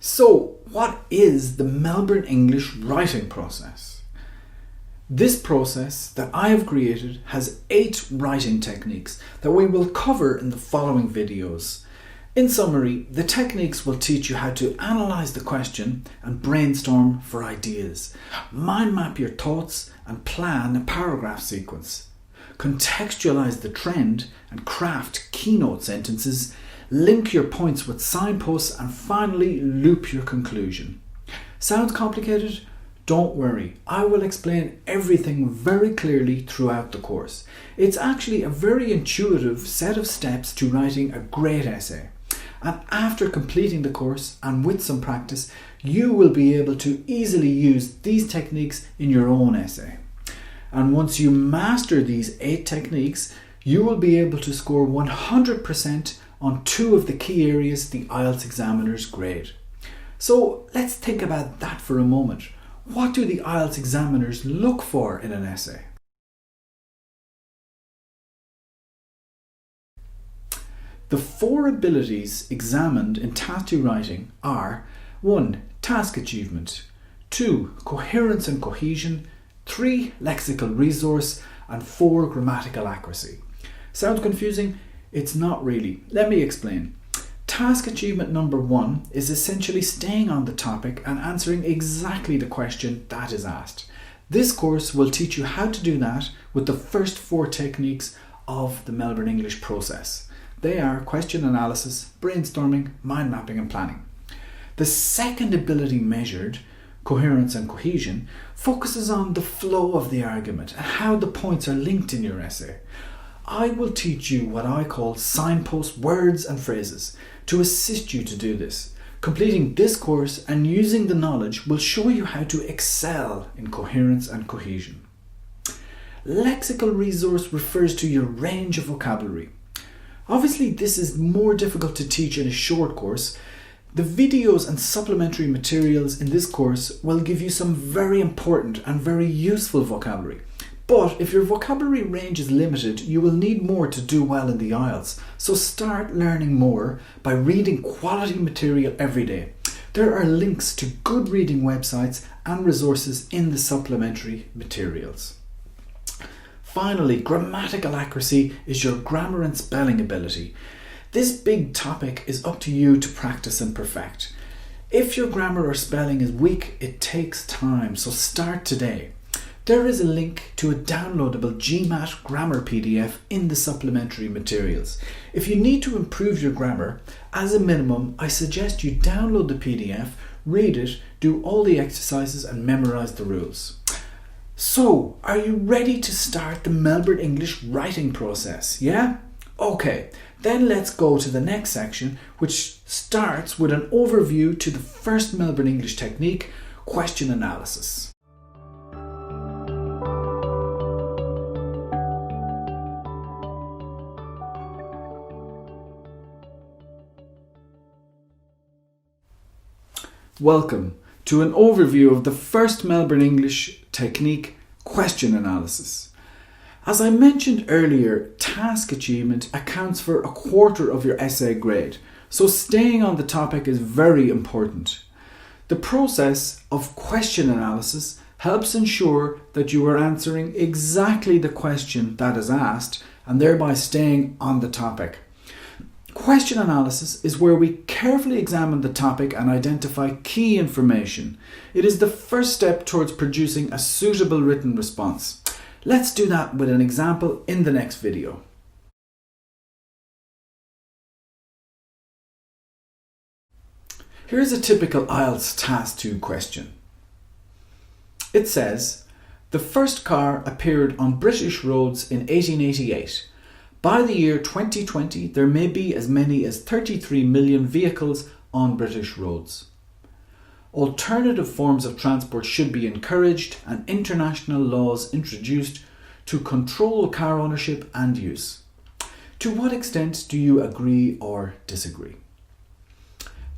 So, what is the Melbourne English writing process? This process that I have created has 8 writing techniques that we will cover in the following videos. In summary, the techniques will teach you how to analyse the question and brainstorm for ideas, mind map your thoughts and plan a paragraph sequence, contextualise the trend and craft keynote sentences, link your points with signposts, and finally loop your conclusion. Sounds complicated? Don't worry, I will explain everything very clearly throughout the course. It's actually a very intuitive set of steps to writing a great essay. And after completing the course and with some practice, you will be able to easily use these techniques in your own essay. And once you master these 8 techniques, you will be able to score 100% on 2 of the key areas the IELTS examiners grade. So let's think about that for a moment. What do the IELTS examiners look for in an essay? The 4 abilities examined in Task 2 writing are 1. Task achievement, 2. Coherence and cohesion, 3. Lexical resource, and 4. Grammatical accuracy. Sounds confusing? It's not really. Let me explain. Task achievement number 1 is essentially staying on the topic and answering exactly the question that is asked. This course will teach you how to do that with the first 4 techniques of the Melbourne English process. They are question analysis, brainstorming, mind mapping and planning. The second ability measured, coherence and cohesion, focuses on the flow of the argument and how the points are linked in your essay. I will teach you what I call signpost words and phrases to assist you to do this. Completing this course and using the knowledge will show you how to excel in coherence and cohesion. Lexical resource refers to your range of vocabulary. Obviously, this is more difficult to teach in a short course. The videos and supplementary materials in this course will give you some very important and very useful vocabulary. But if your vocabulary range is limited, you will need more to do well in the IELTS. So start learning more by reading quality material every day. There are links to good reading websites and resources in the supplementary materials. Finally, grammatical accuracy is your grammar and spelling ability. This big topic is up to you to practice and perfect. If your grammar or spelling is weak, it takes time, so start today. There is a link to a downloadable GMAT grammar PDF in the supplementary materials. If you need to improve your grammar, as a minimum, I suggest you download the PDF, read it, do all the exercises and memorise the rules. So, are you ready to start the Melbourne English writing process? Yeah? Okay, then let's go to the next section, which starts with an overview to the first Melbourne English technique, question analysis. Welcome to an overview of the first Melbourne English technique, question analysis. As I mentioned earlier, task achievement accounts for 1/4 of your essay grade, so staying on the topic is very important. The process of question analysis helps ensure that you are answering exactly the question that is asked and thereby staying on the topic. Question analysis is where we carefully examine the topic and identify key information. It is the first step towards producing a suitable written response. Let's do that with an example in the next video. Here's a typical IELTS Task 2 question. It says, the first car appeared on British roads in 1888. By the year 2020, there may be as many as 33 million vehicles on British roads. Alternative forms of transport should be encouraged and international laws introduced to control car ownership and use. To what extent do you agree or disagree?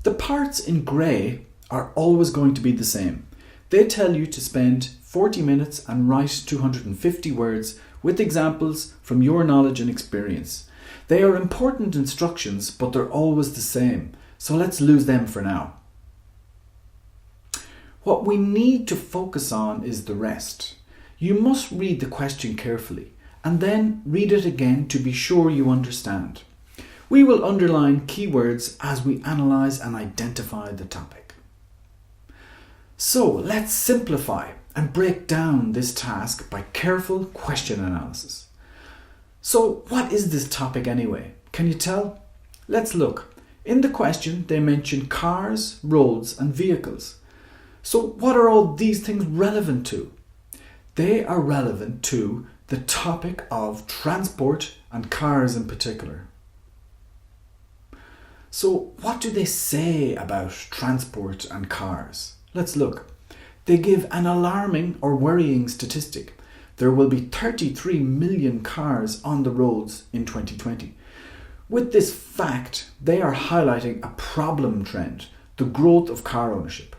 The parts in grey are always going to be the same. They tell you to spend 40 minutes and write 250 words with examples from your knowledge and experience. They are important instructions, but they're always the same, so let's lose them for now. What we need to focus on is the rest. You must read the question carefully and then read it again to be sure you understand. We will underline keywords as we analyse and identify the topic. So let's simplify and break down this task by careful question analysis. So what is this topic anyway? Can you tell? Let's look. In the question they mention cars, roads and vehicles. So what are all these things relevant to? They are relevant to the topic of transport and cars in particular. So what do they say about transport and cars? Let's look. They give an alarming or worrying statistic. There will be 33 million cars on the roads in 2020. With this fact, they are highlighting a problem trend, the growth of car ownership.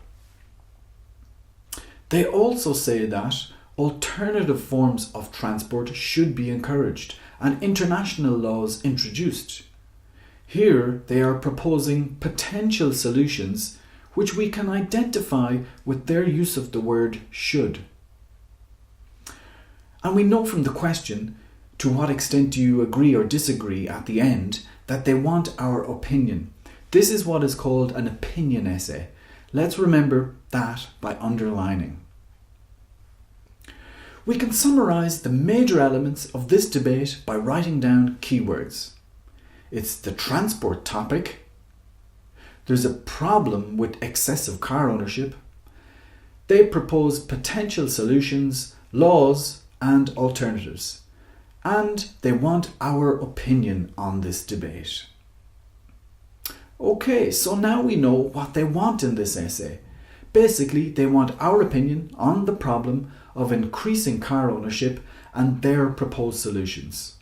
They also say that alternative forms of transport should be encouraged and international laws introduced. Here they are proposing potential solutions which we can identify with their use of the word should. And we know from the question, to what extent do you agree or disagree at the end, that they want our opinion. This is what is called an opinion essay. Let's remember that by underlining. We can summarise the major elements of this debate by writing down keywords. It's the transport topic. There's a problem with excessive car ownership. They propose potential solutions, laws and alternatives. And they want our opinion on this debate. Okay, so now we know what they want in this essay. Basically, they want our opinion on the problem of increasing car ownership and their proposed solutions.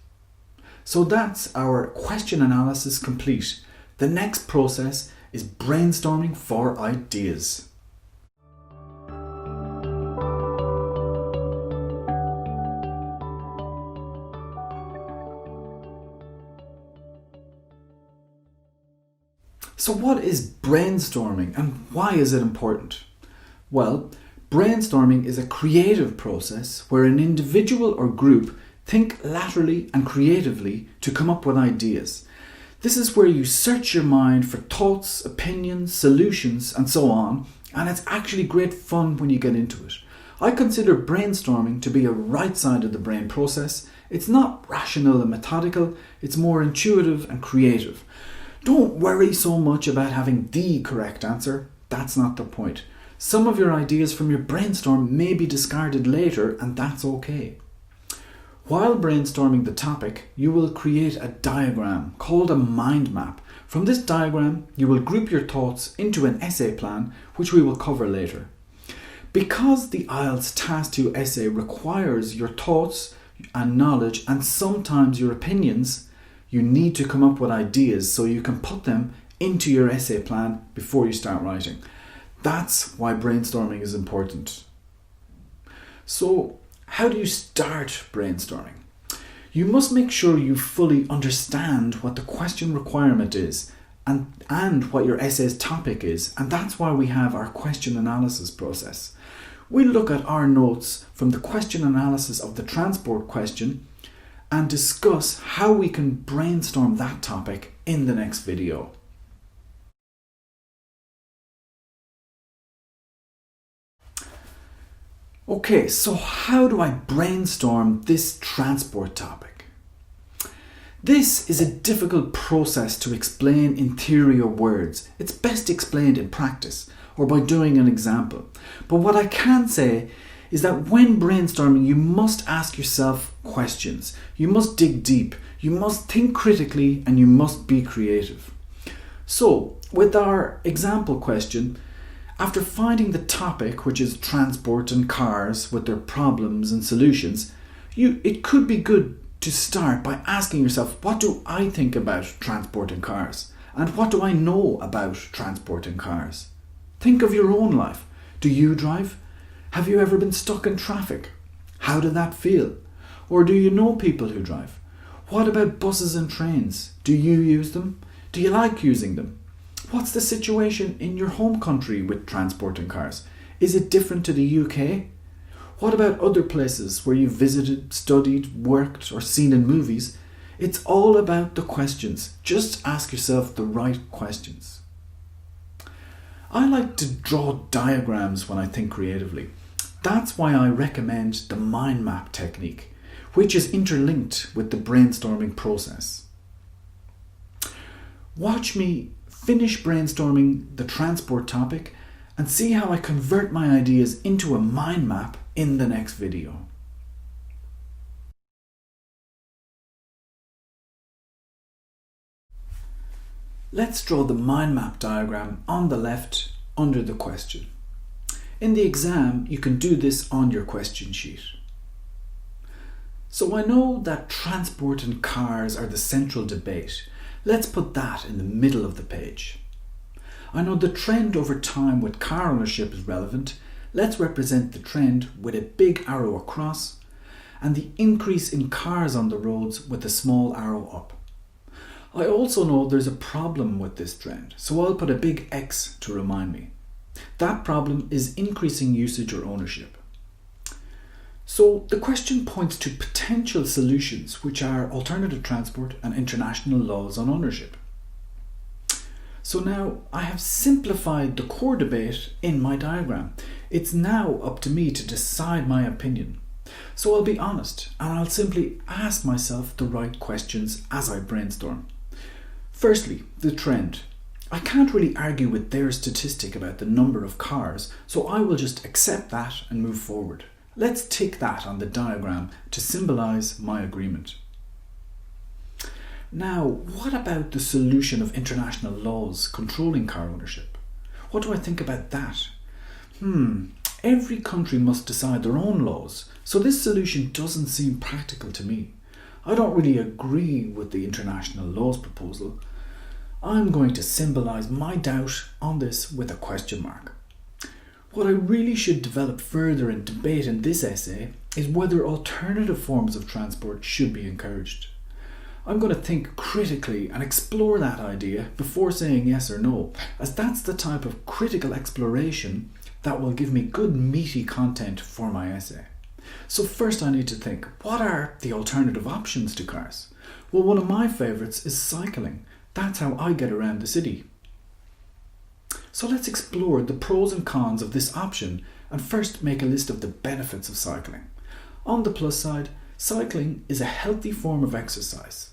So that's our question analysis complete. The next process is brainstorming for ideas. So what is brainstorming and why is it important? Well, brainstorming is a creative process where an individual or group think laterally and creatively to come up with ideas. This is where you search your mind for thoughts, opinions, solutions and so on, and it's actually great fun when you get into it. I consider brainstorming to be a right side of the brain process. It's not rational and methodical, it's more intuitive and creative. Don't worry so much about having the correct answer. That's not the point. Some of your ideas from your brainstorm may be discarded later, and that's okay. While brainstorming the topic, you will create a diagram called a mind map. From this diagram, you will group your thoughts into an essay plan, which we will cover later. Because the IELTS Task 2 essay requires your thoughts and knowledge and sometimes your opinions, you need to come up with ideas so you can put them into your essay plan before you start writing. That's why brainstorming is important. So, how do you start brainstorming? You must make sure you fully understand what the question requirement is and what your essay's topic is, and that's why we have our question analysis process. We look at our notes from the question analysis of the transport question and discuss how we can brainstorm that topic in the next video. Okay, so how do I brainstorm this transport topic? This is a difficult process to explain in theory or words. It's best explained in practice or by doing an example. But what I can say is that when brainstorming, you must ask yourself questions. You must dig deep, you must think critically, and you must be creative. So, with our example question, after finding the topic, which is transport and cars with their problems and solutions, it could be good to start by asking yourself, what do I think about transport and cars? And what do I know about transport and cars? Think of your own life. Do you drive? Have you ever been stuck in traffic? How did that feel? Or do you know people who drive? What about buses and trains? Do you use them? Do you like using them? What's the situation in your home country with transport and cars? Is it different to the UK? What about other places where you've visited, studied, worked, or seen in movies? It's all about the questions. Just ask yourself the right questions. I like to draw diagrams when I think creatively. That's why I recommend the mind map technique, which is interlinked with the brainstorming process. Watch me finish brainstorming the transport topic and see how I convert my ideas into a mind map in the next video. Let's draw the mind map diagram on the left under the question. In the exam, you can do this on your question sheet. So I know that transport and cars are the central debate. Let's put that in the middle of the page. I know the trend over time with car ownership is relevant. Let's represent the trend with a big arrow across and the increase in cars on the roads with a small arrow up. I also know there's a problem with this trend, so I'll put a big X to remind me. That problem is increasing usage or ownership. So the question points to potential solutions, which are alternative transport and international laws on ownership. So now I have simplified the core debate in my diagram. It's now up to me to decide my opinion. So I'll be honest and I'll simply ask myself the right questions as I brainstorm. Firstly, the trend. I can't really argue with their statistic about the number of cars, so I will just accept that and move forward. Let's tick that on the diagram to symbolise my agreement. Now, what about the solution of international laws controlling car ownership? What do I think about that? Every country must decide their own laws, so this solution doesn't seem practical to me. I don't really agree with the international laws proposal. I'm going to symbolise my doubt on this with a question mark. What I really should develop further and debate in this essay is whether alternative forms of transport should be encouraged. I'm going to think critically and explore that idea before saying yes or no, as that's the type of critical exploration that will give me good meaty content for my essay. So first I need to think, what are the alternative options to cars? Well, one of my favourites is cycling. That's how I get around the city. So let's explore the pros and cons of this option and first make a list of the benefits of cycling. On the plus side, cycling is a healthy form of exercise.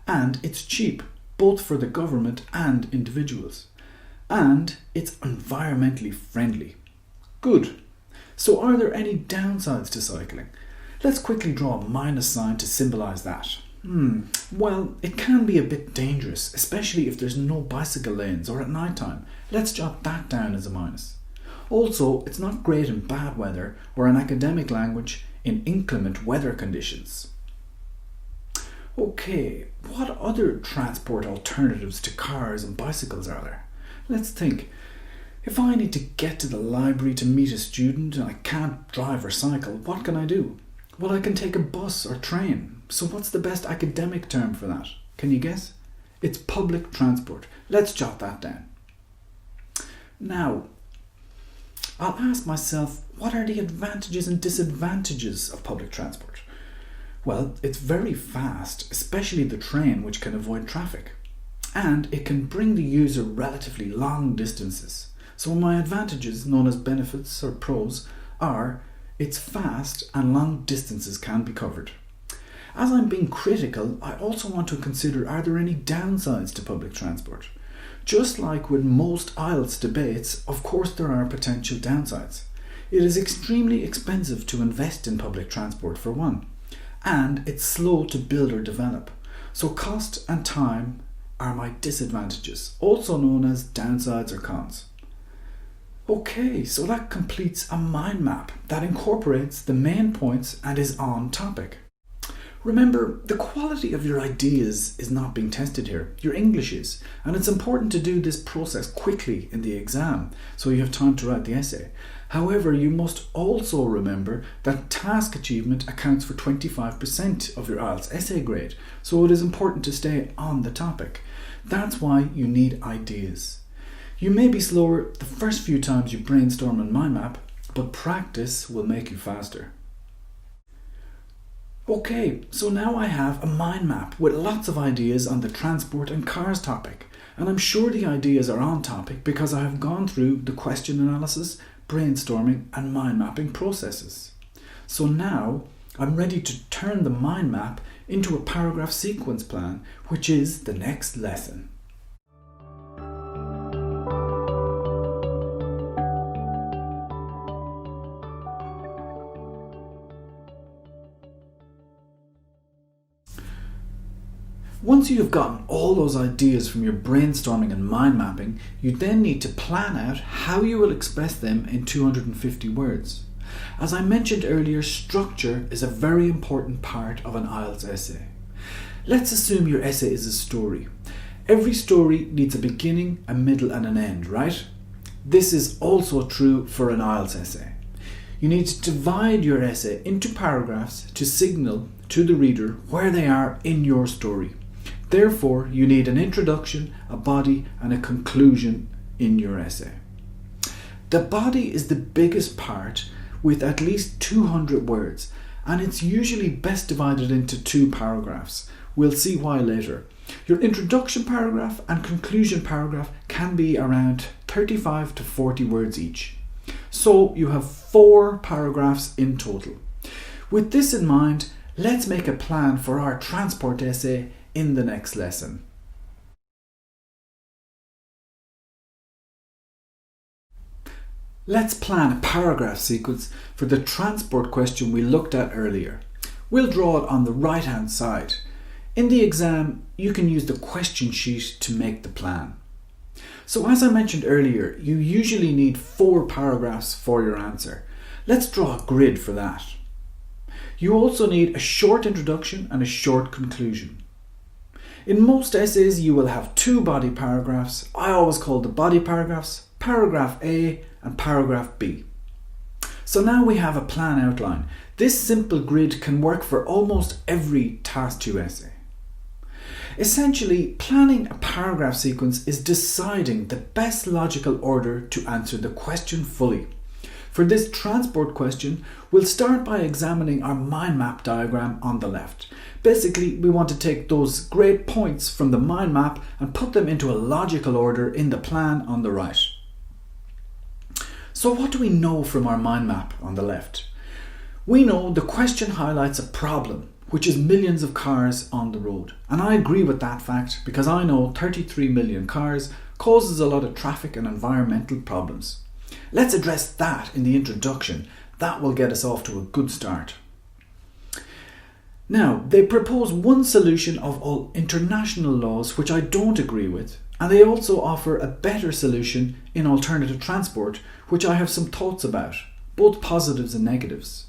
And it's cheap, both for the government and individuals. And it's environmentally friendly. Good. So are there any downsides to cycling? Let's quickly draw a minus sign to symbolise that. Well, it can be a bit dangerous, especially if there's no bicycle lanes or at night time. Let's jot that down as a minus. Also, it's not great in bad weather or in academic language in inclement weather conditions. Okay, what other transport alternatives to cars and bicycles are there? Let's think. If I need to get to the library to meet a student and I can't drive or cycle, what can I do? Well, I can take a bus or train. So what's the best academic term for that? Can you guess? It's public transport. Let's jot that down. Now, I'll ask myself, what are the advantages and disadvantages of public transport? Well, it's very fast, especially the train, which can avoid traffic. And it can bring the user relatively long distances. So my advantages, known as benefits or pros, are it's fast and long distances can be covered. As I'm being critical, I also want to consider, are there any downsides to public transport? Just like with most IELTS debates, of course there are potential downsides. It is extremely expensive to invest in public transport for one, and it's slow to build or develop. So cost and time are my disadvantages, also known as downsides or cons. Okay, so that completes a mind map that incorporates the main points and is on topic. Remember, the quality of your ideas is not being tested here, your English is, and it's important to do this process quickly in the exam so you have time to write the essay. However, you must also remember that task achievement accounts for 25% of your IELTS essay grade, so it is important to stay on the topic. That's why you need ideas. You may be slower the first few times you brainstorm and mind map, but practice will make you faster. Okay, so now I have a mind map with lots of ideas on the transport and cars topic, and I'm sure the ideas are on topic because I have gone through the question analysis, brainstorming and mind mapping processes. So now I'm ready to turn the mind map into a paragraph sequence plan, which is the next lesson. Once you have gotten all those ideas from your brainstorming and mind mapping, you then need to plan out how you will express them in 250 words. As I mentioned earlier, structure is a very important part of an IELTS essay. Let's assume your essay is a story. Every story needs a beginning, a middle and an end, right? This is also true for an IELTS essay. You need to divide your essay into paragraphs to signal to the reader where they are in your story. Therefore, you need an introduction, a body and a conclusion in your essay. The body is the biggest part with at least 200 words, and it's usually best divided into 2 paragraphs. We'll see why later. Your introduction paragraph and conclusion paragraph can be around 35 to 40 words each. So you have 4 paragraphs in total. With this in mind, let's make a plan for our transport essay in the next lesson. Let's plan a paragraph sequence for the transport question we looked at earlier. We'll draw it on the right hand side. In the exam, you can use the question sheet to make the plan. So as I mentioned earlier, you usually need 4 paragraphs for your answer. Let's draw a grid for that. You also need a short introduction and a short conclusion. In most essays, you will have 2 body paragraphs. I always call the body paragraphs paragraph A and paragraph B. So now we have a plan outline. This simple grid can work for almost every Task 2 essay. Essentially, planning a paragraph sequence is deciding the best logical order to answer the question fully. For this transport question, we'll start by examining our mind map diagram on the left. Basically, we want to take those great points from the mind map and put them into a logical order in the plan on the right. So what do we know from our mind map on the left? We know the question highlights a problem, which is millions of cars on the road. And I agree with that fact because I know 33 million cars causes a lot of traffic and environmental problems. Let's address that in the introduction. That will get us off to a good start. Now, they propose one solution of all international laws which I don't agree with, and they also offer a better solution in alternative transport, which I have some thoughts about, both positives and negatives.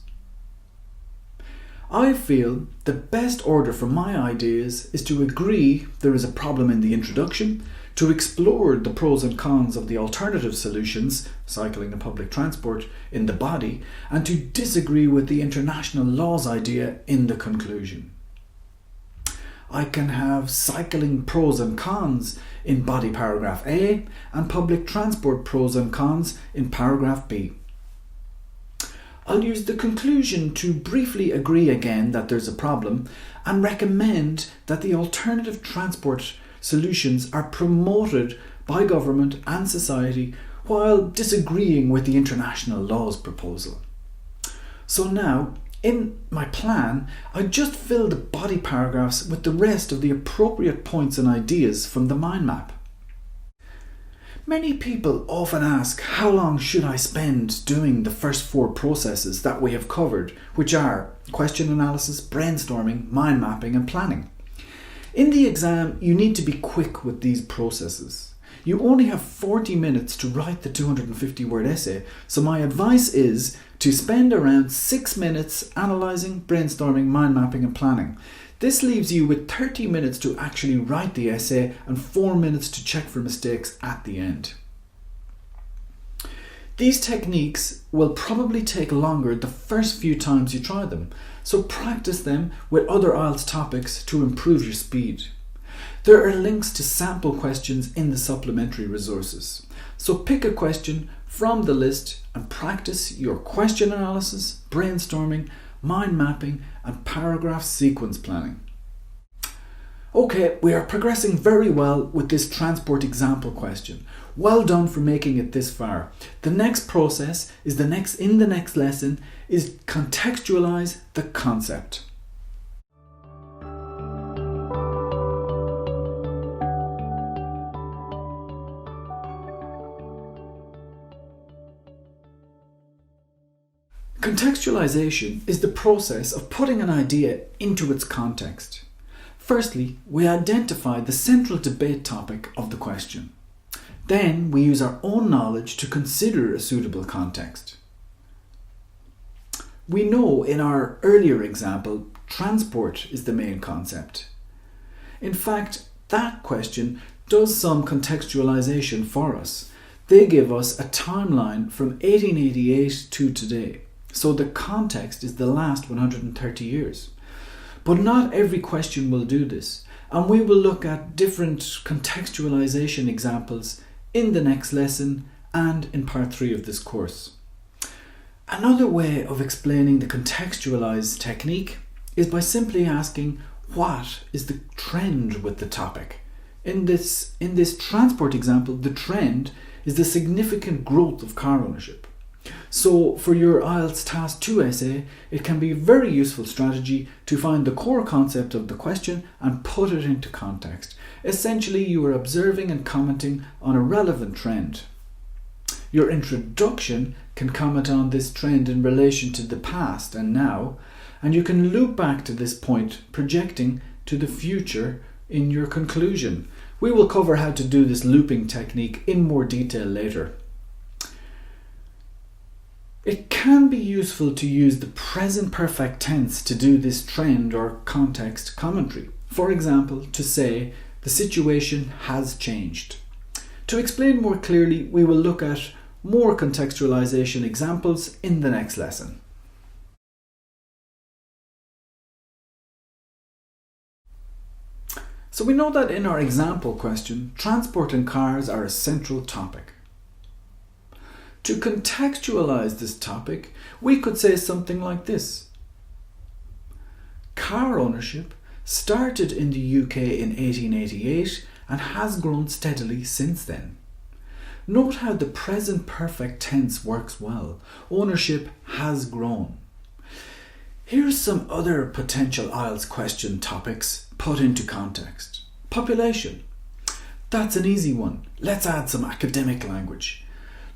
I feel the best order for my ideas is to agree there is a problem in the introduction, to explore the pros and cons of the alternative solutions, cycling and public transport, in the body, and to disagree with the international laws idea in the conclusion. I can have cycling pros and cons in body paragraph A and public transport pros and cons in paragraph B. I'll use the conclusion to briefly agree again that there's a problem and recommend that the alternative transport solutions are promoted by government and society while disagreeing with the international laws proposal. So now, in my plan, I just fill the body paragraphs with the rest of the appropriate points and ideas from the mind map. Many people often ask how long should I spend doing the first 4 processes that we have covered, which are question analysis, brainstorming, mind mapping and planning. In the exam, you need to be quick with these processes. You only have 40 minutes to write the 250 word essay, so my advice is to spend around 6 minutes analysing, brainstorming, mind mapping and planning. This leaves you with 30 minutes to actually write the essay and 4 minutes to check for mistakes at the end. These techniques will probably take longer the first few times you try them, so practice them with other IELTS topics to improve your speed. There are links to sample questions in the supplementary resources. So pick a question from the list and practice your question analysis, brainstorming, mind mapping and paragraph sequence planning. Okay, we are progressing very well with this transport example question. Well done for making it this far. The next process is in the next lesson is contextualize the concept. Contextualization is the process of putting an idea into its context. Firstly, we identify the central debate topic of the question. Then we use our own knowledge to consider a suitable context. We know in our earlier example, transport is the main concept. In fact, that question does some contextualization for us. They give us a timeline from 1888 to today. So the context is the last 130 years. But not every question will do this, and we will look at different contextualization examples in the next lesson and in part 3 of this course. Another way of explaining the contextualize technique is by simply asking what is the trend with the topic. In this transport example, the trend is the significant growth of car ownership. So for your IELTS Task 2 essay, it can be a very useful strategy to find the core concept of the question and put it into context. Essentially, you are observing and commenting on a relevant trend. Your introduction can comment on this trend in relation to the past and now, and you can loop back to this point, projecting to the future in your conclusion. We will cover how to do this looping technique in more detail later. It can be useful to use the present perfect tense to do this trend or context commentary. For example, to say, the situation has changed. To explain more clearly, we will look at more contextualization examples in the next lesson. So we know that in our example question, transport and cars are a central topic. To contextualize this topic, we could say something like this. Car ownership started in the UK in 1888 and has grown steadily since then. Note how the present perfect tense works well. Ownership has grown. Here's some other potential IELTS question topics put into context. Population. That's an easy one. Let's add some academic language.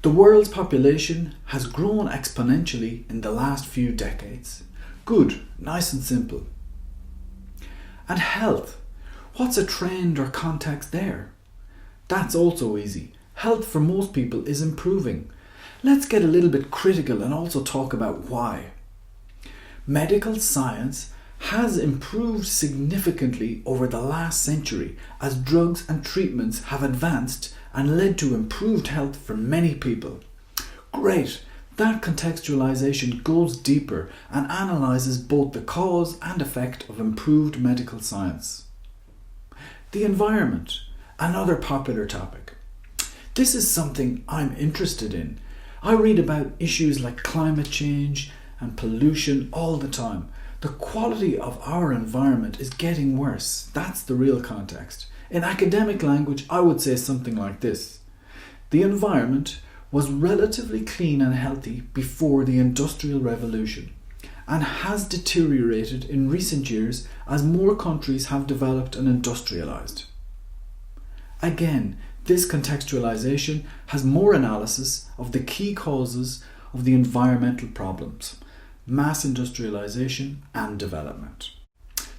The world's population has grown exponentially in the last few decades. Good, nice and simple. And health. What's a trend or context there? That's also easy. Health for most people is improving. Let's get a little bit critical and also talk about why. Medical science has improved significantly over the last century as drugs and treatments have advanced and led to improved health for many people. Great! That contextualization goes deeper and analyses both the cause and effect of improved medical science. The environment, another popular topic. This is something I'm interested in. I read about issues like climate change and pollution all the time. The quality of our environment is getting worse. That's the real context. In academic language, I would say something like this. The environment was relatively clean and healthy before the Industrial Revolution and has deteriorated in recent years as more countries have developed and industrialized. Again, this contextualization has more analysis of the key causes of the environmental problems, mass industrialization and development.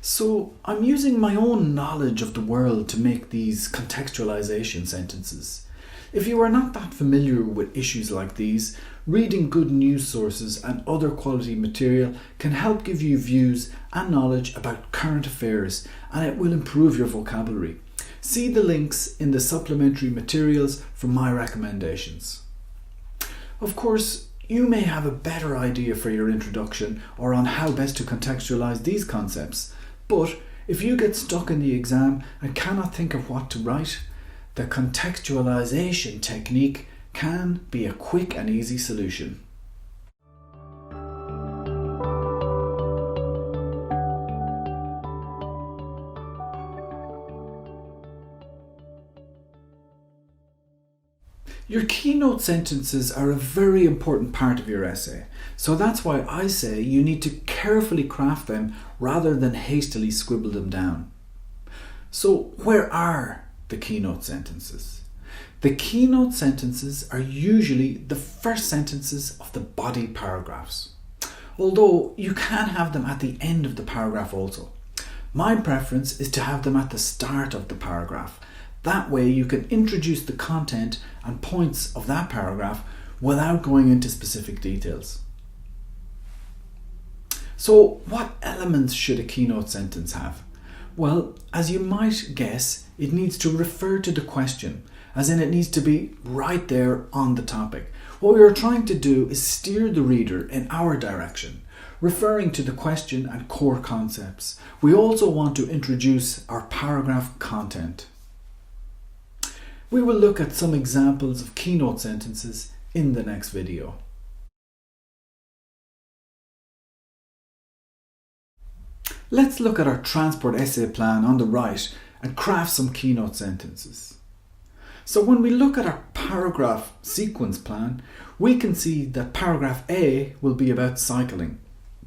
So I'm using my own knowledge of the world to make these contextualization sentences. If you are not that familiar with issues like these, reading good news sources and other quality material can help give you views and knowledge about current affairs, and it will improve your vocabulary. See the links in the supplementary materials for my recommendations. Of course, you may have a better idea for your introduction or on how best to contextualize these concepts, but If you get stuck in the exam and cannot think of what to write, the contextualization technique can be a quick and easy solution. Your keynote sentences are a very important part of your essay, so that's why I say you need to carefully craft them rather than hastily scribble them down. So where are the keynote sentences? The keynote sentences are usually the first sentences of the body paragraphs, although you can have them at the end of the paragraph also. My preference is to have them at the start of the paragraph. That way you can introduce the content and points of that paragraph without going into specific details. So what elements should a keynote sentence have? Well, as you might guess, it needs to refer to the question, as in it needs to be right there on the topic. What we are trying to do is steer the reader in our direction, referring to the question and core concepts. We also want to introduce our paragraph content. We will look at some examples of keynote sentences in the next video. Let's look at our transport essay plan on the right and craft some keynote sentences. So when we look at our paragraph sequence plan, we can see that paragraph A will be about cycling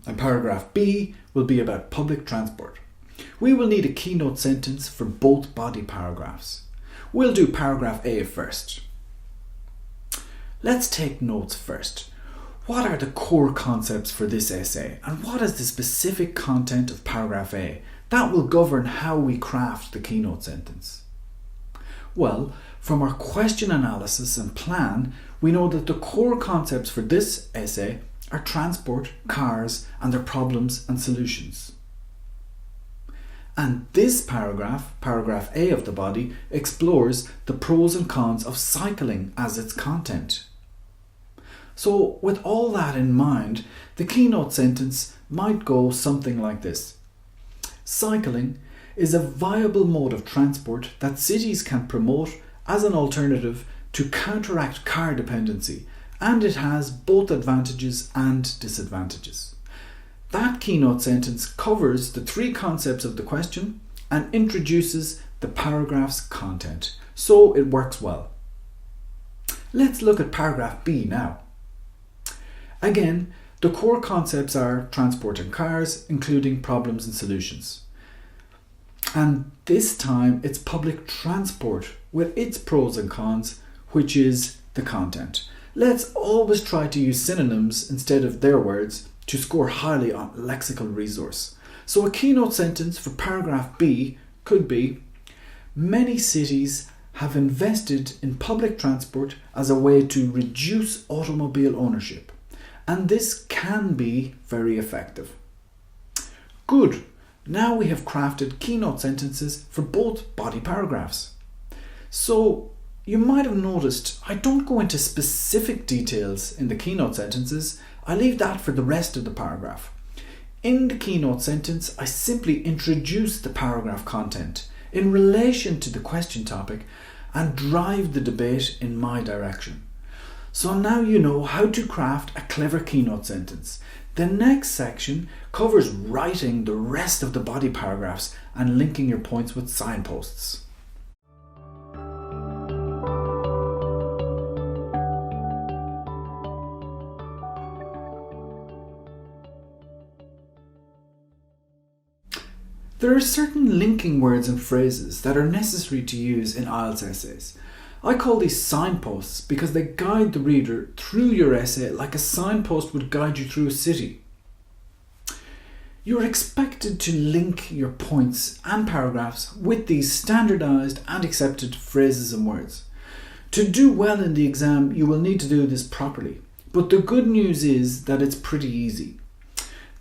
and paragraph B will be about public transport. We will need a keynote sentence for both body paragraphs. We'll do paragraph A first. Let's take notes first. What are the core concepts for this essay and what is the specific content of paragraph A? That will govern how we craft the keynote sentence. Well, from our question analysis and plan, we know that the core concepts for this essay are transport, cars, and their problems and solutions. And this paragraph, paragraph A of the body, explores the pros and cons of cycling as its content. So with all that in mind, the keynote sentence might go something like this. Cycling is a viable mode of transport that cities can promote as an alternative to counteract car dependency, and it has both advantages and disadvantages. That keynote sentence covers the three concepts of the question and introduces the paragraph's content, so it works well. Let's look at paragraph B now. Again, the core concepts are transport and cars, including problems and solutions. And this time it's public transport with its pros and cons, which is the content. Let's always try to use synonyms instead of their words to score highly on lexical resource. So a keynote sentence for paragraph B could be, many cities have invested in public transport as a way to reduce automobile ownership, and this can be very effective. Good, now we have crafted keynote sentences for both body paragraphs. So you might have noticed I don't go into specific details in the keynote sentences. I leave that for the rest of the paragraph. In the keynote sentence, I simply introduce the paragraph content in relation to the question topic and drive the debate in my direction. So now you know how to craft a clever keynote sentence. The next section covers writing the rest of the body paragraphs and linking your points with signposts. There are certain linking words and phrases that are necessary to use in IELTS essays. I call these signposts because they guide the reader through your essay like a signpost would guide you through a city. You're expected to link your points and paragraphs with these standardised and accepted phrases and words. To do well in the exam, you will need to do this properly, but the good news is that it's pretty easy.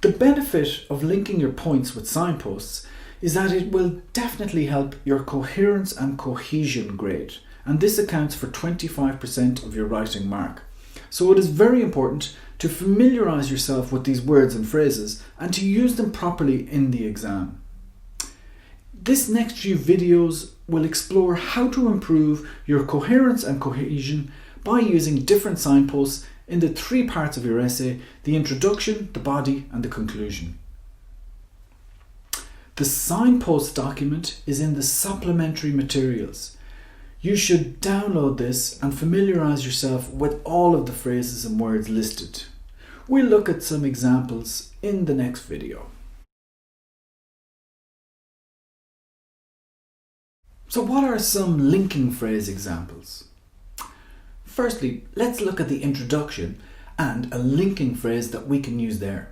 The benefit of linking your points with signposts is that it will definitely help your coherence and cohesion grade, and this accounts for 25% of your writing mark. So it is very important to familiarise yourself with these words and phrases and to use them properly in the exam. This next few videos will explore how to improve your coherence and cohesion by using different signposts in the three parts of your essay: the introduction, the body, and the conclusion. The signpost document is in the supplementary materials. You should download this and familiarise yourself with all of the phrases and words listed. We'll look at some examples in the next video. So what are some linking phrase examples? Firstly, let's look at the introduction and a linking phrase that we can use there.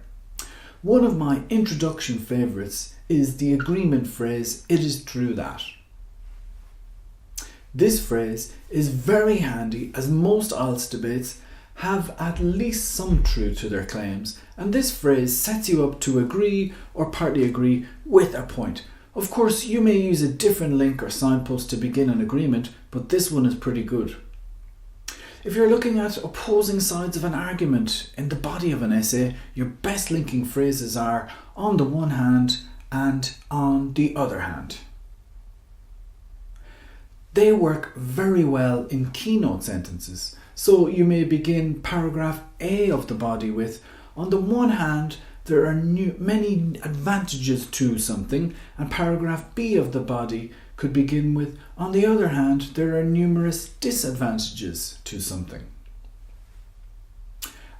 One of my introduction favourites is the agreement phrase, "It is true that." This phrase is very handy as most IELTS debates have at least some truth to their claims, and this phrase sets you up to agree or partly agree with a point. Of course, you may use a different link or signpost to begin an agreement, but this one is pretty good. If you're looking at opposing sides of an argument in the body of an essay, your best linking phrases are "on the one hand" and "on the other hand." They work very well in keynote sentences, so you may begin paragraph A of the body with "on the one hand, there are many advantages to something," and paragraph B of the body could begin with "on the other hand, there are numerous disadvantages to something."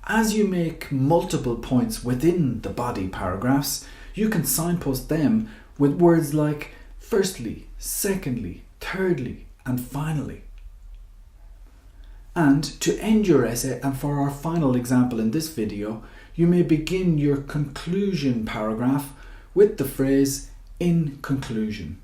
As you make multiple points within the body paragraphs, you can signpost them with words like "firstly," "secondly," "thirdly," and "finally." And to end your essay, and for our final example in this video, you may begin your conclusion paragraph with the phrase "in conclusion."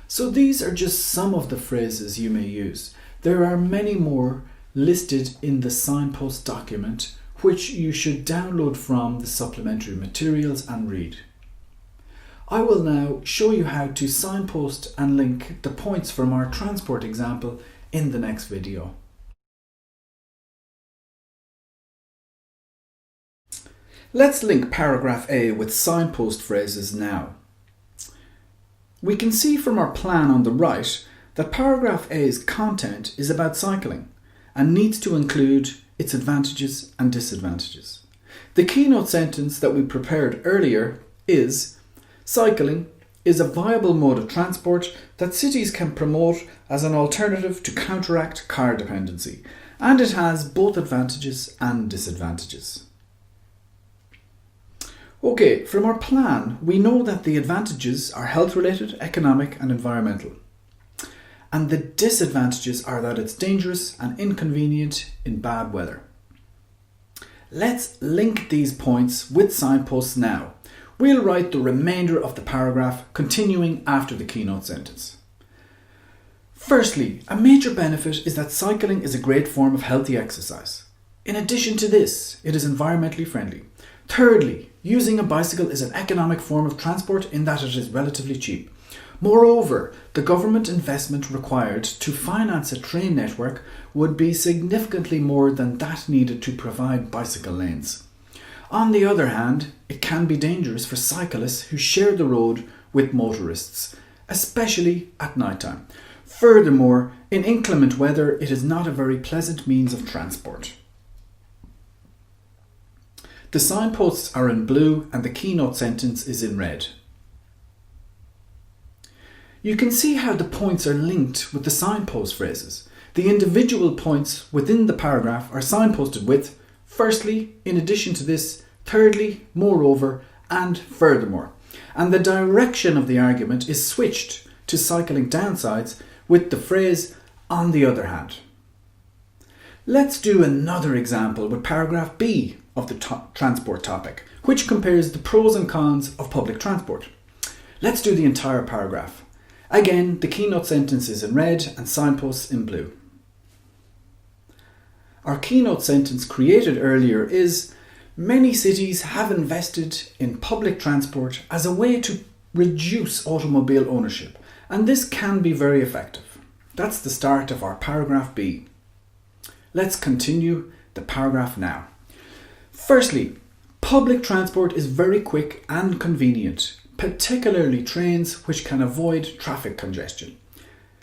So these are just some of the phrases you may use. There are many more listed in the signpost document, which you should download from the supplementary materials and read. I will now show you how to signpost and link the points from our transport example in the next video. Let's link paragraph A with signpost phrases now. We can see from our plan on the right that paragraph A's content is about cycling and needs to include its advantages and disadvantages. The keynote sentence that we prepared earlier is: "Cycling is a viable mode of transport that cities can promote as an alternative to counteract car dependency, and it has both advantages and disadvantages." Okay, from our plan, we know that the advantages are health-related, economic and environmental. And the disadvantages are that it's dangerous and inconvenient in bad weather. Let's link these points with signposts now. We'll write the remainder of the paragraph, continuing after the keynote sentence. Firstly, a major benefit is that cycling is a great form of healthy exercise. In addition to this, it is environmentally friendly. Thirdly, using a bicycle is an economic form of transport in that it is relatively cheap. Moreover, the government investment required to finance a train network would be significantly more than that needed to provide bicycle lanes. On the other hand, it can be dangerous for cyclists who share the road with motorists, especially at night time. Furthermore, in inclement weather, it is not a very pleasant means of transport. The signposts are in blue and the keynote sentence is in red. You can see how the points are linked with the signpost phrases. The individual points within the paragraph are signposted with "firstly," "in addition to this," "thirdly," "moreover," and "furthermore." And the direction of the argument is switched to cycling downsides with the phrase "on the other hand." Let's do another example with paragraph B of the transport topic, which compares the pros and cons of public transport. Let's do the entire paragraph. Again, the keynote sentence is in red and signposts in blue. Our keynote sentence created earlier is: "Many cities have invested in public transport as a way to reduce automobile ownership, and this can be very effective." That's the start of our paragraph B. Let's continue the paragraph now. Firstly, public transport is very quick and convenient. particularly trains which can avoid traffic congestion.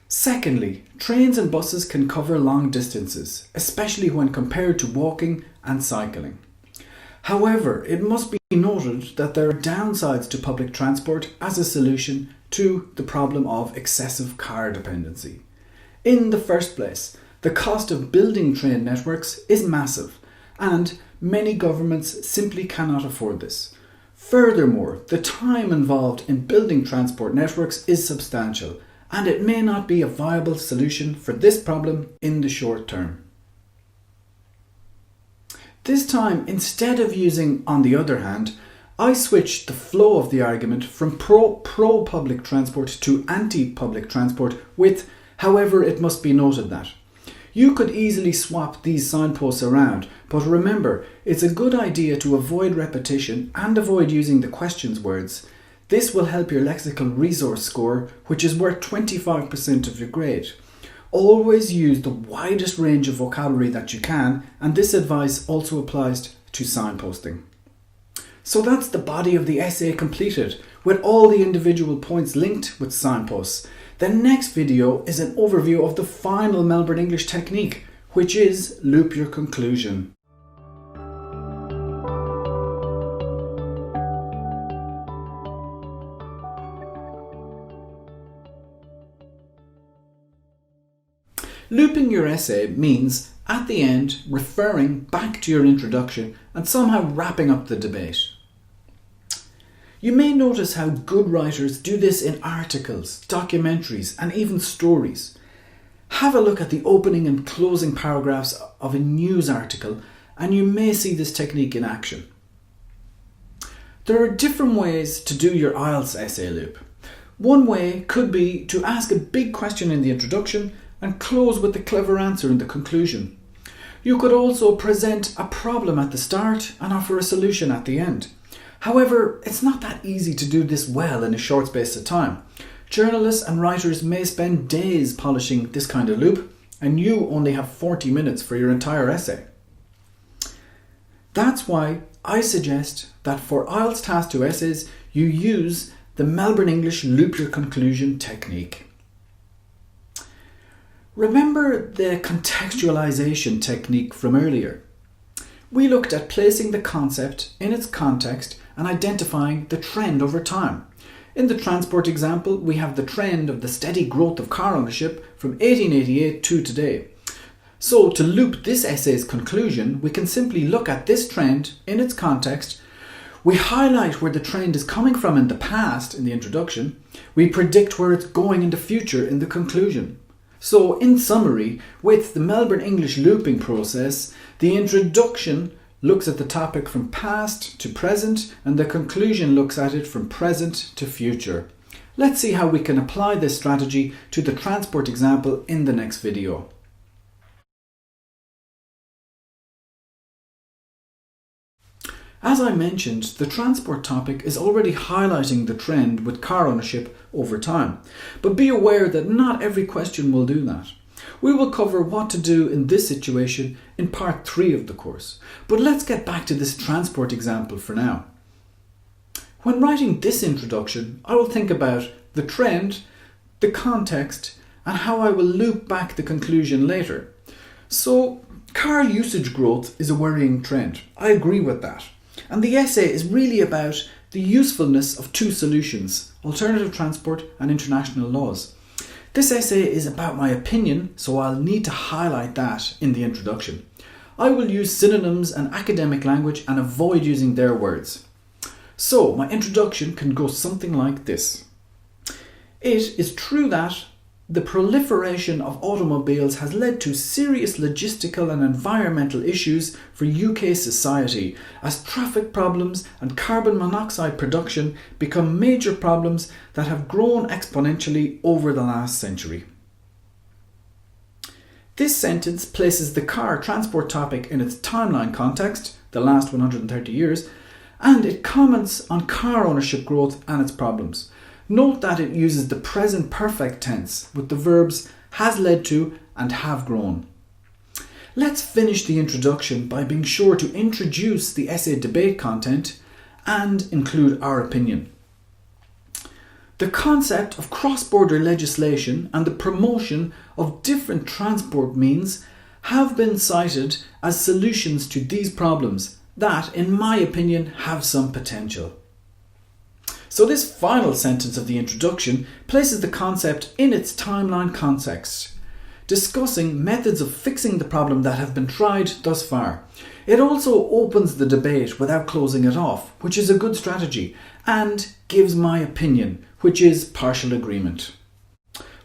Secondly, trains and buses can cover long distances, especially when compared to walking and cycling. However, it must be noted that there are downsides to public transport as a solution to the problem of excessive car dependency. In the first place, the cost of building train networks is massive, and many governments simply cannot afford this. Furthermore, the time involved in building transport networks is substantial, and it may not be a viable solution for this problem in the short term. This time, instead of using "on the other hand," I switched the flow of the argument from pro-public transport to anti-public transport with, however, it must be noted that. You could easily swap these signposts around, but remember, it's a good idea to avoid repetition and avoid using the questions words. This will help your lexical resource score, which is worth 25% of your grade. Always use the widest range of vocabulary that you can, and this advice also applies to signposting. So that's the body of the essay completed, with all the individual points linked with signposts. The next video is an overview of the final Melbourne English technique, which is loop your conclusion. Looping your essay means, at the end, referring back to your introduction and somehow wrapping up the debate. You may notice how good writers do this in articles, documentaries, and even stories. Have a look at the opening and closing paragraphs of a news article, and you may see this technique in action. There are different ways to do your IELTS essay loop. One way could be to ask a big question in the introduction and close with the clever answer in the conclusion. You could also present a problem at the start and offer a solution at the end. However, it's not that easy to do this well in a short space of time. Journalists and writers may spend days polishing this kind of loop, and you only have 40 minutes for your entire essay. That's why I suggest that for IELTS Task 2 essays, you use the Melbourne English Loop Your Conclusion technique. Remember the contextualisation technique from earlier? We looked at placing the concept in its context and identifying the trend over time. In the transport example, we have the trend of the steady growth of car ownership from 1888 to today. So to loop this essay's conclusion, we can simply look at this trend in its context. We highlight where the trend is coming from in the past in the introduction. We predict where it's going in the future in the conclusion. So in summary, with the Melbourne English looping process, the introduction looks at the topic from past to present, and the conclusion looks at it from present to future. Let's see how we can apply this strategy to the transport example in the next video. As I mentioned, the transport topic is already highlighting the trend with car ownership over time. But be aware that not every question will do that. We will cover what to do in this situation in part 3 of the course. But let's get back to this transport example for now. When writing this introduction, I will think about the trend, the context, and how I will loop back the conclusion later. So, car usage growth is a worrying trend. I agree with that. And the essay is really about the usefulness of two solutions, alternative transport and international laws. This essay is about my opinion, so I'll need to highlight that in the introduction. I will use synonyms and academic language and avoid using their words. So my introduction can go something like this. It is true that the proliferation of automobiles has led to serious logistical and environmental issues for UK society as traffic problems and carbon monoxide production become major problems that have grown exponentially over the last century. This sentence places the car transport topic in its timeline context, the last 130 years, and it comments on car ownership growth and its problems. Note that it uses the present perfect tense with the verbs has led to and have grown. Let's finish the introduction by being sure to introduce the essay debate content and include our opinion. The concept of cross-border legislation and the promotion of different transport means have been cited as solutions to these problems that, in my opinion, have some potential. So this final sentence of the introduction places the concept in its timeline context, discussing methods of fixing the problem that have been tried thus far. It also opens the debate without closing it off, which is a good strategy, and gives my opinion, which is partial agreement.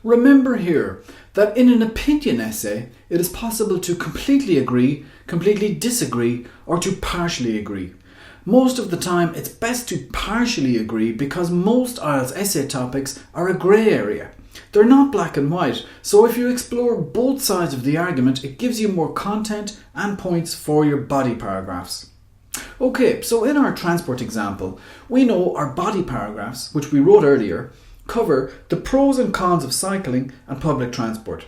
Remember here that in an opinion essay, it is possible to completely agree, completely disagree, or to partially agree. Most of the time, it's best to partially agree because most IELTS essay topics are a grey area. They're not black and white, so if you explore both sides of the argument, it gives you more content and points for your body paragraphs. Okay, so in our transport example, we know our body paragraphs, which we wrote earlier, cover the pros and cons of cycling and public transport.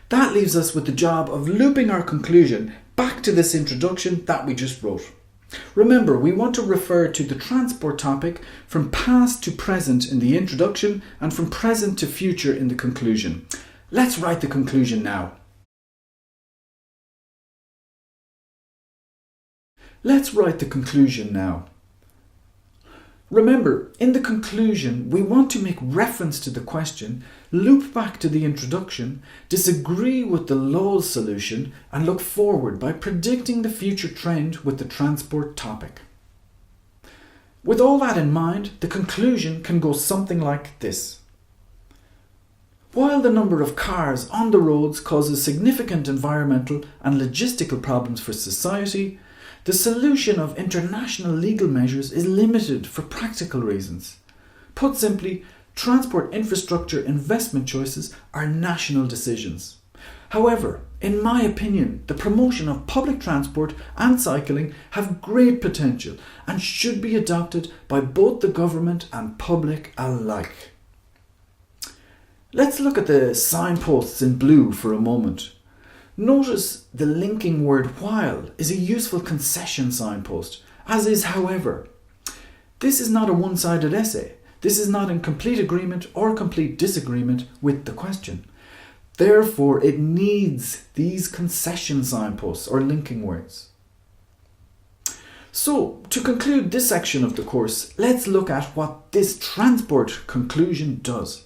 That leaves us with the job of looping our conclusion back to this introduction that we just wrote. Remember, we want to refer to the transport topic from past to present in the introduction and from present to future in the conclusion. Let's write the conclusion now. Remember, in the conclusion, we want to make reference to the question, loop back to the introduction, disagree with the law's solution, and look forward by predicting the future trend with the transport topic. With all that in mind, the conclusion can go something like this. While the number of cars on the roads causes significant environmental and logistical problems for society, the solution of international legal measures is limited for practical reasons. Put simply, transport infrastructure investment choices are national decisions. However, in my opinion, the promotion of public transport and cycling have great potential and should be adopted by both the government and public alike. Let's look at the signposts in blue for a moment. Notice the linking word while is a useful concession signpost, as is however. This is not a one-sided essay. This is not in complete agreement or complete disagreement with the question. Therefore, it needs these concession signposts or linking words. So, to conclude this section of the course, let's look at what this transport conclusion does.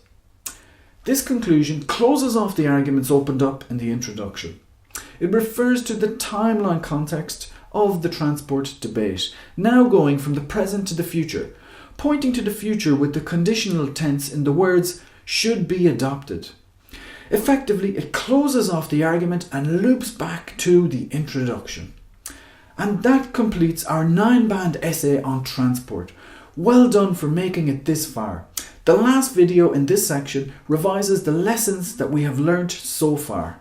This conclusion closes off the arguments opened up in the introduction. It refers to the timeline context of the transport debate, now going from the present to the future, pointing to the future with the conditional tense in the words should be adopted. Effectively, it closes off the argument and loops back to the introduction. And that completes our 9-band essay on transport. Well done for making it this far. The last video in this section revises the lessons that we have learnt so far.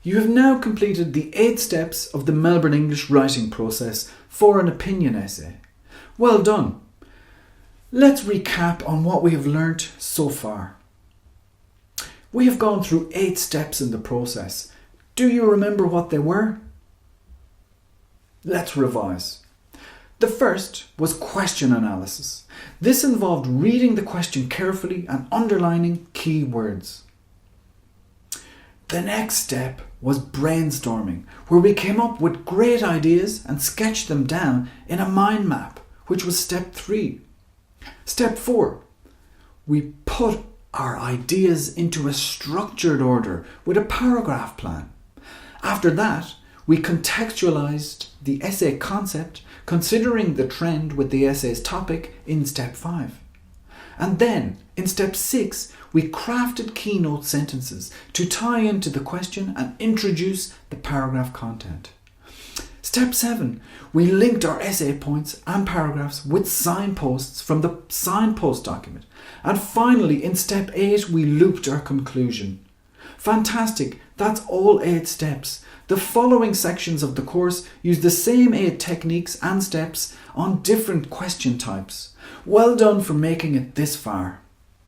You have now completed the 8 steps of the Melbourne English writing process for an opinion essay. Well done. Let's recap on what we have learnt so far. We have gone through 8 steps in the process. Do you remember what they were? Let's revise. The first was question analysis. This involved reading the question carefully and underlining key words. The next step was brainstorming, where we came up with great ideas and sketched them down in a mind map, which was step 3. Step 4, we put our ideas into a structured order with a paragraph plan. After that, we contextualised the essay concept, considering the trend with the essay's topic in step 5. And then, in step 6, we crafted keynote sentences to tie into the question and introduce the paragraph content. Step 7, we linked our essay points and paragraphs with signposts from the signpost document. And finally, in step 8, we looped our conclusion. Fantastic, that's all 8 steps. The following sections of the course use the same 8 techniques and steps on different question types. Well done for making it this far.